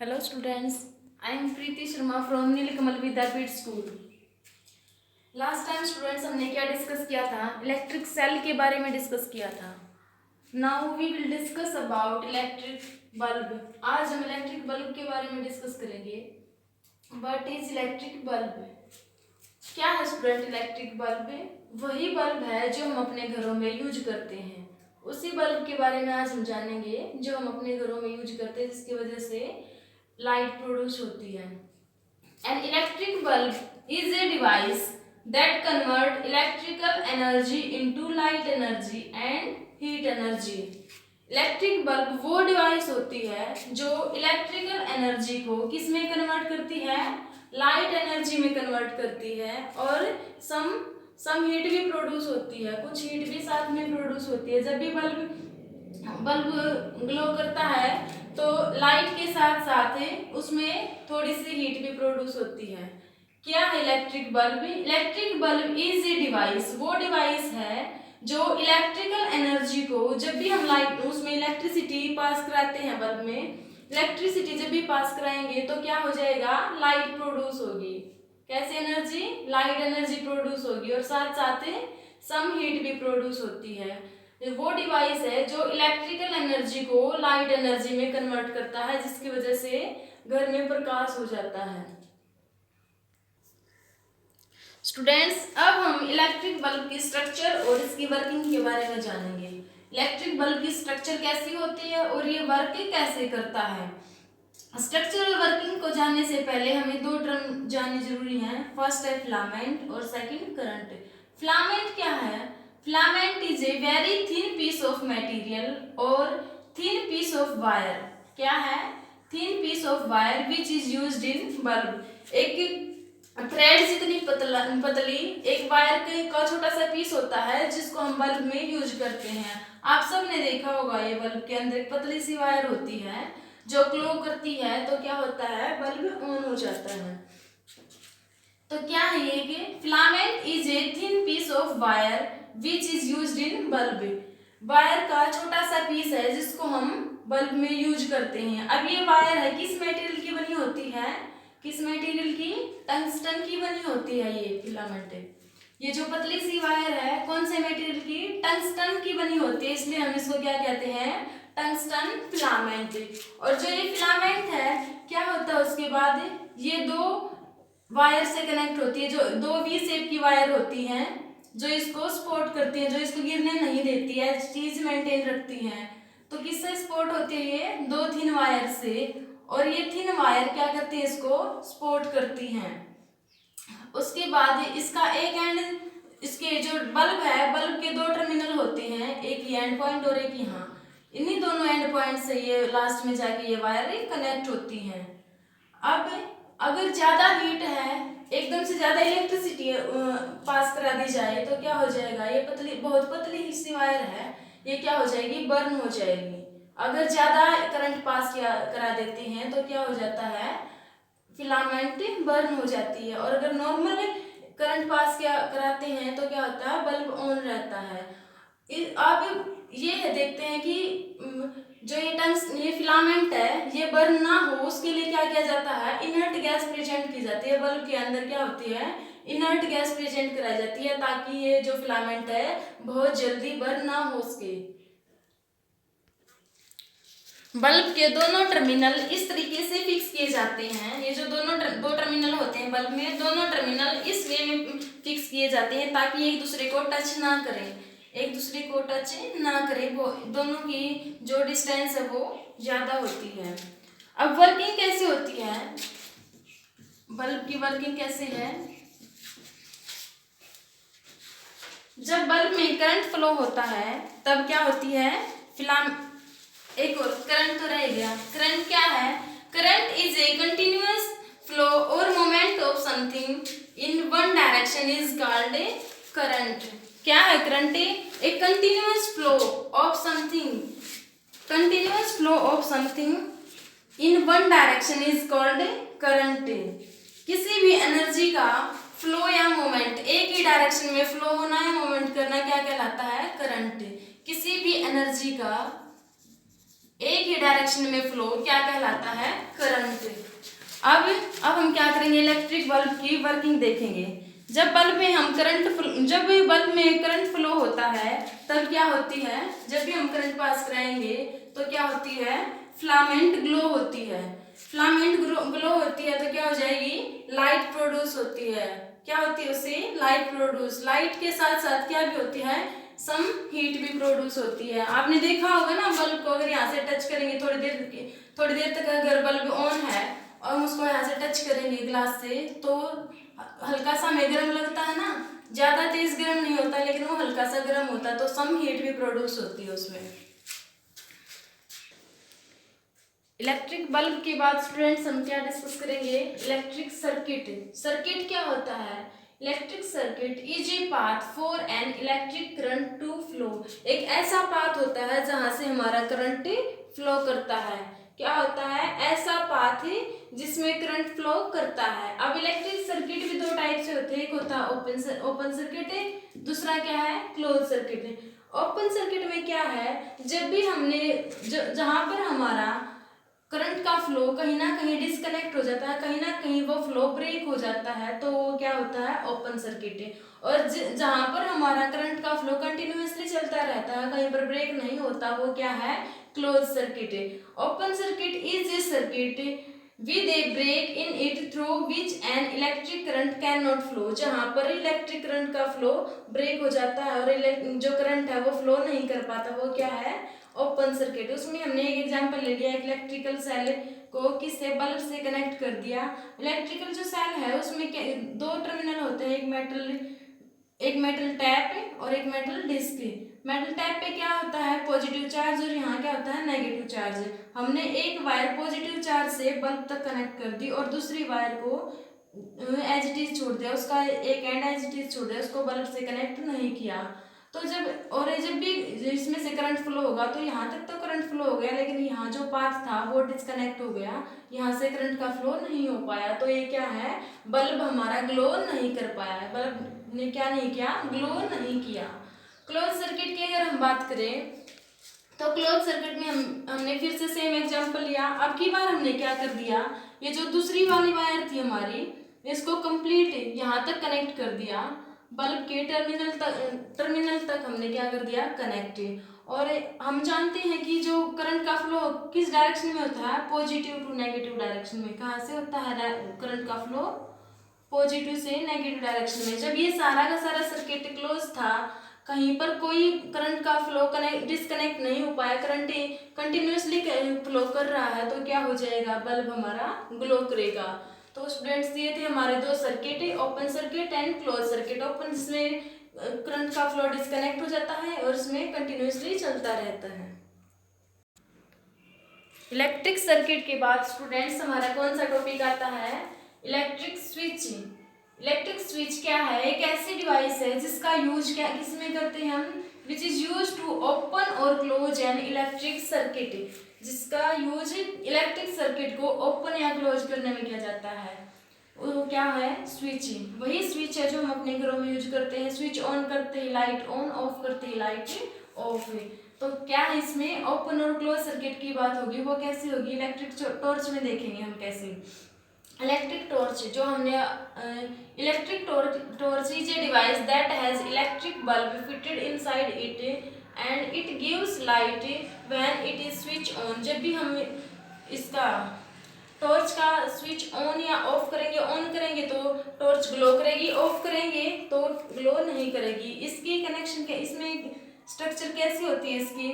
Hello students, I am Preeti Sharma from Neelkamal Vidyapeeth school. Last time students हमने क्या discuss किया था? इलेक्ट्रिक सेल के बारे में डिस्कस किया था। Now we will discuss about electric bulb. आज हम इलेक्ट्रिक बल्ब के बारे में डिस्कस करेंगे। What is electric bulb? क्या है स्टूडेंट इलेक्ट्रिक बल्ब? वही बल्ब है जो हम अपने घरों में यूज करते हैं। उसी बल्ब के बारे में आज हम जानेंगे जो हम अपने घरों में यूज करते हैं, जिसकी वजह से लाइट प्रोड्यूस होती है। An electric bulb is a device that convert electrical energy into light energy and heat energy. Electric bulb वो डिवाइस होती है जो इलेक्ट्रिकल एनर्जी को किस में कन्वर्ट करती है? लाइट एनर्जी में कन्वर्ट करती है, और सम हीट भी प्रोड्यूस होती है, कुछ हीट भी साथ में प्रोड्यूस होती है। जब भी बल्ब ग्लो करता है तो लाइट के साथ साथ उसमें थोड़ी सी हीट भी प्रोड्यूस होती है। क्या है electric bulb? Electric bulb is a device, वो डिवाइस है जो इलेक्ट्रिकल एनर्जी को, जब भी हम लाइट उसमें इलेक्ट्रिसिटी पास कराते हैं, बल्ब में इलेक्ट्रिसिटी जब भी पास कराएंगे तो क्या हो जाएगा? लाइट प्रोड्यूस होगी। कैसे एनर्जी? लाइट एनर्जी प्रोड्यूस होगी, और साथ साथ सम हीट भी प्रोड्यूस होती है। वो डिवाइस है जो इलेक्ट्रिकल एनर्जी को लाइट एनर्जी में कन्वर्ट करता है, जिसकी वजह से घर में प्रकाश हो जाता है। स्टूडेंट्स, अब हम इलेक्ट्रिक बल्ब की स्ट्रक्चर और इसकी वर्किंग के बारे में जानेंगे। इलेक्ट्रिक बल्ब की स्ट्रक्चर कैसी होती है और ये वर्क कैसे करता है। स्ट्रक्चर और वर्किंग को जानने से पहले हमें दो टर्म जानने जरूरी हैं। फर्स्ट है फिलामेंट और सेकंड करंट। फिलामेंट क्या है? Filament is a very thin piece of material और थिन पीस ऑफ वायर। क्या है? Thin piece of wire which is used in bulb. एक थ्रेड जितनी पतली एक वायर का छोटा सा पीस होता है, जिसको हम बल्ब में यूज करते हैं। आप सब ने देखा होगा, ये बल्ब के अंदर एक पतली सी वायर होती है जो ग्लो करती है, तो क्या होता है? बल्ब ऑन हो जाता है। तो क्या है ये कि filament is a thin piece of wire which is used in bulb. Wire का छोटा सा पीस है जिसको हम बल्ब में यूज करते हैं। अब ये वायर है किस मटेरियल की बनी होती है? किस मटेरियल की? टंगस्टन की बनी होती है ये फिलामेंट। ये जो पतली सी वायर है कौन से मटेरियल की? टंगस्टन की बनी होती है, इसलिए हम इसको क्या कहते हैं? Tungsten filament. और जो ये फिलामेंट है क्या होता है उसके बाद? ये दो वायर से कनेक्ट होती है, जो दो वी शेप की वायर होती हैं जो इसको सपोर्ट करती है, जो इसको गिरने नहीं देती है, चीज मेंटेन रखती है। तो किससे सपोर्ट होती है? ये दो थिन वायर से, और ये थिन वायर क्या करती है? इसको सपोर्ट करती हैं। उसके बाद इसका एक एंड, इसके जो बल्ब है, बल्ब के दो टर्मिनल होते हैं, एक ये एंड पॉइंट और एक यहाँ। इन्हीं दोनों एंड पॉइंट से ये लास्ट में जाके ये वायर कनेक्ट होती हैं। अब अगर ज्यादा हीट है, एकदम से ज्यादा इलेक्ट्रिसिटी पास करा दी जाए तो क्या हो जाएगा? ये बहुत पतली सी वायर है, ये क्या हो जाएगी? बर्न हो जाएगी। अगर ज्यादा करंट पास करा देते हैं तो क्या हो जाता है? फिलामेंट बर्न हो जाती है। और अगर नॉर्मल करंट पास कराते हैं तो क्या होता है? बल्ब ऑन रहता है। अब ये देखते हैं कि जो ये फिलामेंट है ये बर्न ना हो, उसके लिए क्या किया जाता है? इनर्ट गैस प्रेजेंट की जाती है। बल्ब के अंदर क्या होती है? इनर्ट गैस प्रेजेंट कराई जाती है, ताकि ये जो फिलामेंट है बहुत जल्दी बर्न ना हो सके। बल्ब के दोनों टर्मिनल इस तरीके से फिक्स किए जाते हैं। ये जो दो टर्मिनल होते हैं बल्ब में, दोनों टर्मिनल इस वे में फिक्स किए जाते हैं ताकि एक दूसरे को टच ना करें, एक दूसरे को टच ना करें। वो दोनों की जो डिस्टेंस है वो ज्यादा होती है। अब वर्किंग कैसे होती है? बल्ब की वर्किंग कैसे है? जब बल्ब में करंट फ्लो होता है तब क्या होती है? एक और करंट तो रह गया। करंट क्या है? Current is a continuous flow और moment of something in one direction is called a current. क्या है current? A continuous flow of something, continuous flow of something in one direction is called a current. किसी भी energy का flow या moment, एक ही direction में flow होना या मोमेंट करना क्या कहलाता है? करंट। किसी भी एनर्जी का एक ही डायरेक्शन में फ्लो क्या कहलाता है? करंट। अब हम क्या करेंगे? इलेक्ट्रिक बल्ब की वर्किंग देखेंगे। जब बल्ब में करंट फ्लो होता है तब क्या होती है? जब भी हम करंट पास कराएंगे तो क्या होती है? फिलामेंट ग्लो होती है। फिलामेंट ग्लो होती है तो क्या हो जाएगी? लाइट प्रोड्यूस होती है। क्या होती है? उससे लाइट प्रोड्यूस। लाइट के साथ साथ क्या भी होती है? सम हीट भी प्रोड्यूस होती है। आपने देखा होगा ना, बल्ब को अगर यहाँ से टच करेंगे थोड़ी देर तक अगर बल्ब ऑन है और हम उसको यहाँ से टच करेंगे ग्लास से तो हल्का सा हमें गर्म लगता है ना, ज्यादा तेज गर्म नहीं होता लेकिन वो हल्का सा गर्म होता है, तो सम हीट भी प्रोड्यूस होती है उसमें। इलेक्ट्रिक बल्ब के बाद स्टूडेंट्स हम क्या डिस्कस करेंगे? Electric circuit. सर्किट क्या होता है? Electric circuit is a path for an electric current to flow. एक ऐसा पाथ होता है जहां से हमारा करंट फ्लो करता है। क्या होता है? ऐसा पाथ जिसमें करंट फ्लो करता है। अब इलेक्ट्रिक सर्किट भी दो टाइप से होते हैं, एक होता है ओपन सर्किट, दूसरा क्या है? Close circuit. ओपन सर्किट में क्या है? जब भी हमने जहां पर हमारा करंट का फ्लो कहीं ना कहीं डिस्कनेक्ट हो जाता है, कहीं ना कहीं वो फ्लो ब्रेक हो जाता है, तो वो क्या होता है? ओपन सर्किट है। और जहां पर हमारा करंट का फ्लो कंटिन्यूअसली चलता रहता है, कहीं पर ब्रेक नहीं होता, वो क्या है? क्लोज सर्किट है। Open circuit is a circuit with a break in it through which an electric current can not flow. जहां पर इलेक्ट्रिक करंट का फ्लो ब्रेक हो जाता है और जो करंट है वो फ्लो नहीं कर पाता, वो क्या है? Open circuit. उसमें हमने एक एग्जांपल ले लिया, एक इलेक्ट्रिकल सेल को किससे? बल्ब से कनेक्ट कर दिया। इलेक्ट्रिकल जो सेल है उसमें दो टर्मिनल होते हैं, एक मेटल टैप और एक मेटल डिस्क। मेटल टैप पे क्या होता है? पॉजिटिव चार्ज, और यहाँ क्या होता है? Negative charge. हमने एक वायर पॉजिटिव चार्ज से बल्ब तक कनेक्ट कर दी और दूसरी वायर को एज इट इज छोड़ दिया, उसका एक एंड एज इट इज छोड़ दिया, उसको बल्ब से कनेक्ट नहीं किया। तो जब भी इसमें से करंट फ्लो होगा तो यहाँ तक तो करंट फ्लो हो गया, लेकिन यहाँ जो पाथ था वो डिस्कनेक्ट हो गया, यहाँ से करंट का फ्लो नहीं हो पाया, तो ये क्या है? बल्ब हमारा ग्लो नहीं कर पाया है। बल्ब ने क्या नहीं किया? ग्लो नहीं किया। क्लोज सर्किट की अगर हम बात करें तो क्लोज सर्किट में हमने फिर से सेम एग्जांपल लिया। अब की बार हमने क्या कर दिया? ये जो दूसरी वाली वायर थी हमारी, इसको कंप्लीट यहाँ तक कनेक्ट कर दिया, बल्ब के टर्मिनल तक हमने क्या कर दिया? कनेक्ट। और हम जानते हैं कि जो करंट का फ्लो किस डायरेक्शन में होता है? पॉजिटिव टू नेगेटिव डायरेक्शन में। कहाँ से होता है करंट का फ्लो? पॉजिटिव से नेगेटिव डायरेक्शन में। जब ये सारा का सारा सर्किट क्लोज था, कहीं पर कोई करंट का फ्लो डिस्कनेक्ट नहीं हो पाया, करंट कंटिन्यूसली फ्लो कर रहा है, तो क्या हो जाएगा? बल्ब हमारा ग्लो करेगा। तो स्टूडेंट्स ये थे हमारे दो circuit, open circuit and close circuit. Open जिसमें करंट का फ्लो डिस्कनेक्ट हो जाता है और इसमें कंटिन्यूसली चलता रहता है। इलेक्ट्रिक सर्किट के बाद स्टूडेंट्स हमारा कौन सा टॉपिक आता है? Electric switch. इलेक्ट्रिक स्विच क्या है? एक ऐसी डिवाइस है जिसका यूज क्या किसमें करते हैं हम? Which is use to open और क्लोज एन इलेक्ट्रिक सर्किट। जिसका यूज इलेक्ट्रिक सर्किट को ओपन या क्लोज करने में किया जाता है, वो क्या है? स्विच। वही स्विच है जो हम अपने घरों में यूज करते हैं। स्विच ऑन करते ही लाइट ऑन, ऑफ करते ही लाइट ऑफ। तो क्या है इसमें? ओपन और क्लोज सर्किट की बात होगी। वो कैसी होगी? इलेक्ट्रिक टॉर्च में देखेंगे हम कैसे। इलेक्ट्रिक टॉर्च जो हमने electric torch is a device that has electric bulb fitted inside it and it gives light when it is switch on. जब भी हम इसका टॉर्च का स्विच ऑन या ऑफ करेंगे, ऑन करेंगे तो टॉर्च ग्लो करेगी, ऑफ करेंगे तो ग्लो नहीं करेगी। इसकी कनेक्शन क्या, इसमें स्ट्रक्चर कैसी होती है इसकी?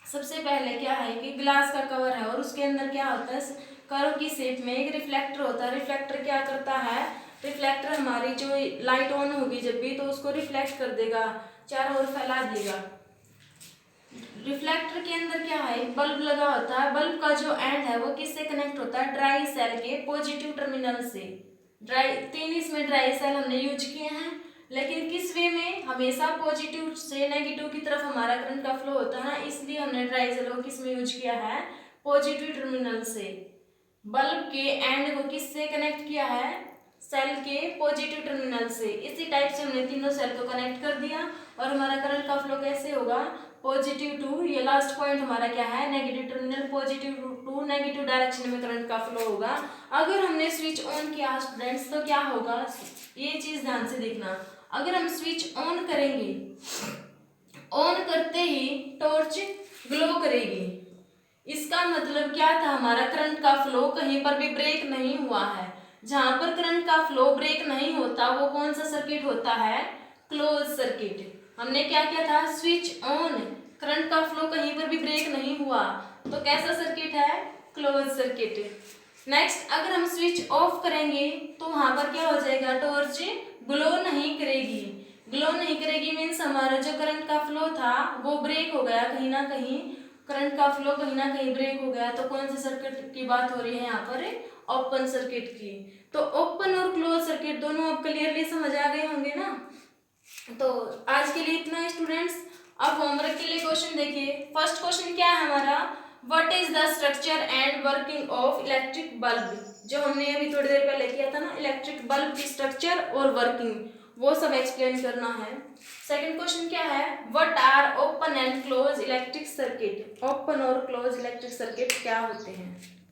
सबसे पहले क्या है कि ग्लास का कवर है और उसके अंदर क्या होता है? कर्व की शेप में एक रिफ्लेक्टर होता है। रिफ्लेक्टर क्या करता है? रिफ्लेक्टर हमारी जो लाइट ऑन होगी जब भी, तो उसको रिफ्लेक्ट कर देगा, चारों ओर फैला देगा। रिफ्लेक्टर के अंदर क्या है? बल्ब लगा होता है। बल्ब का जो एंड है वो किससे कनेक्ट होता है? ड्राई सेल के पॉजिटिव टर्मिनल से। तीन इसमें ड्राई सेल हमने यूज किए हैं, लेकिन किस वे में? हमेशा पॉजिटिव से नेगेटिव की तरफ हमारा करंट का फ्लो होता है ना, इसलिए हमने ड्राई सेल को किस में यूज किया है? पॉजिटिव टर्मिनल से। बल्ब के एंड को किससे कनेक्ट किया है? सेल के पॉजिटिव टर्मिनल से। इसी टाइप से हमने तीनों सेल को कनेक्ट कर दिया और हमारा करंट का फ्लो कैसे होगा? पॉजिटिव टू, ये लास्ट पॉइंट हमारा क्या है, negative terminal, positive to negative direction में करंट का फ्लो होगा। अगर हमने स्विच ऑन किया स्टूडेंट्स तो क्या होगा, ये चीज ध्यान से देखना। अगर हम स्विच ऑन करेंगे, ऑन करते ही टॉर्च ग्लो करेगी, इसका मतलब क्या था, हमारा करंट का फ्लो कहीं पर भी ब्रेक नहीं हुआ है। जहां पर करंट का फ्लो ब्रेक नहीं होता वो कौन सा सर्किट होता है, क्लोज सर्किट। हमने क्या किया था, स्विच ऑन, करंट का फ्लो कहीं पर भी ब्रेक नहीं हुआ, तो कैसा सर्किट है, क्लोज सर्किट। नेक्स्ट, अगर हम स्विच ऑफ करेंगे तो वहां पर क्या हो जाएगा, टॉर्च ग्लो नहीं करेगी। ग्लो नहीं करेगी मीन्स हमारा जो करंट का फ्लो था वो ब्रेक हो गया, कहीं ना कहीं करंट का फ्लो कहीं ना कहीं ब्रेक हो गया। तो कौन से सर्किट की बात हो रही है यहाँ पर, ओपन सर्किट की। तो ओपन और क्लोज सर्किट दोनों अब क्लियरली समझ आ गए होंगे ना। तो आज के लिए इतना है स्टूडेंट्स। अब होमवर्क के लिए क्वेश्चन देखिए। फर्स्ट क्वेश्चन क्या है हमारा, what is the structure and working of electric bulb. जो हमने अभी थोड़ी देर पहले किया था ना, इलेक्ट्रिक बल्ब की स्ट्रक्चर और वर्किंग, वो सब एक्सप्लेन करना है। सेकंड क्वेश्चन क्या है, what are open and close electric circuit. Open और क्लोज इलेक्ट्रिक सर्किट क्या होते हैं।